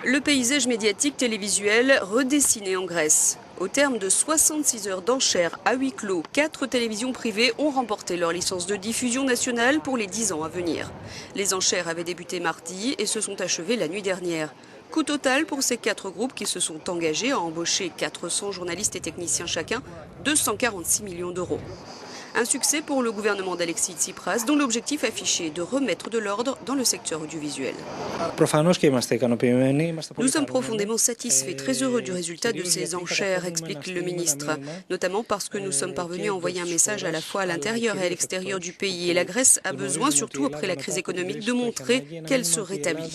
Le paysage médiatique télévisuel redessiné en Grèce. Au terme de 66 heures d'enchères à huis clos, 4 télévisions privées ont remporté leur licence de diffusion nationale pour les 10 ans à venir. Les enchères avaient débuté mardi et se sont achevées la nuit dernière. Coût total pour ces 4 groupes qui se sont engagés à embaucher 400 journalistes et techniciens chacun, 246 millions d'euros. Un succès pour le gouvernement d'Alexis Tsipras, dont l'objectif affiché est de remettre de l'ordre dans le secteur audiovisuel. Nous sommes profondément satisfaits, très heureux du résultat de ces enchères, explique le ministre, notamment parce que nous sommes parvenus à envoyer un message à la fois à l'intérieur et à l'extérieur du pays. Et la Grèce a besoin, surtout après la crise économique, de montrer qu'elle se rétablit.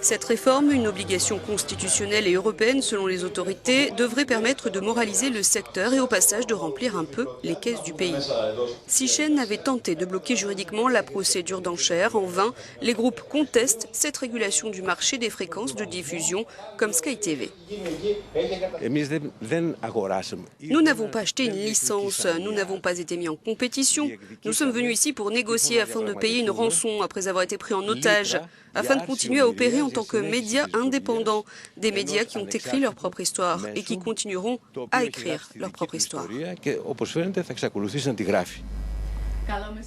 Cette réforme, une obligation constitutionnelle et européenne selon les autorités, devrait permettre de moraliser le secteur et au passage de remplir un peu les caisses du pays. 6 chaînes avaient tenté de bloquer juridiquement la procédure d'enchères. En vain, les groupes contestent cette régulation du marché des fréquences de diffusion comme Sky TV. Nous n'avons pas acheté une licence, nous n'avons pas été mis en compétition. Nous sommes venus ici pour négocier afin de payer une rançon après avoir été pris en otage, afin de continuer à opérer en tant que médias indépendants, des médias qui ont écrit leur propre histoire et qui continueront à écrire leur propre histoire.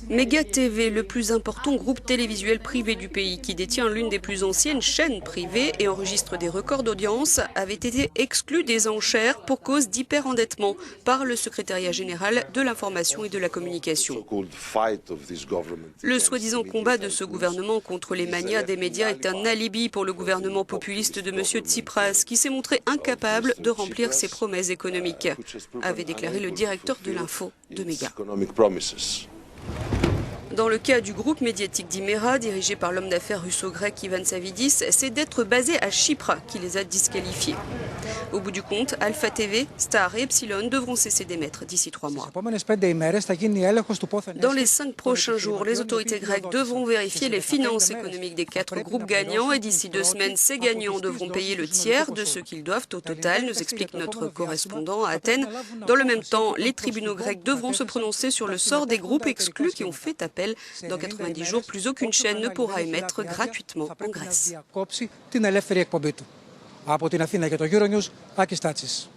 Méga TV, le plus important groupe télévisuel privé du pays, qui détient l'une des plus anciennes chaînes privées et enregistre des records d'audience, avait été exclu des enchères pour cause d'hyperendettement par le secrétariat général de l'information et de la communication. Le soi-disant combat de ce gouvernement contre les manias des médias est un alibi pour le gouvernement populiste de M. Tsipras, qui s'est montré incapable de remplir ses promesses économiques, avait déclaré le directeur de l'info de Méga. Dans le cas du groupe médiatique d'Imera, dirigé par l'homme d'affaires russo-grec Ivan Savidis, c'est d'être basé à Chypre qui les a disqualifiés. Au bout du compte, Alpha TV, Star et Epsilon devront cesser d'émettre d'ici 3 mois. Dans les 5 prochains jours, les autorités grecques devront vérifier les finances économiques des 4 groupes gagnants et d'ici 2 semaines, ces gagnants devront payer le tiers de ce qu'ils doivent au total, nous explique notre correspondant à Athènes. Dans le même temps, les tribunaux grecs devront se prononcer sur le sort des groupes exclus qui ont fait appel. Dans 90 jours, plus aucune chaîne ne pourra émettre gratuitement en Grèce. Από την Αθήνα και το Euronews, Άκης Τάτσης.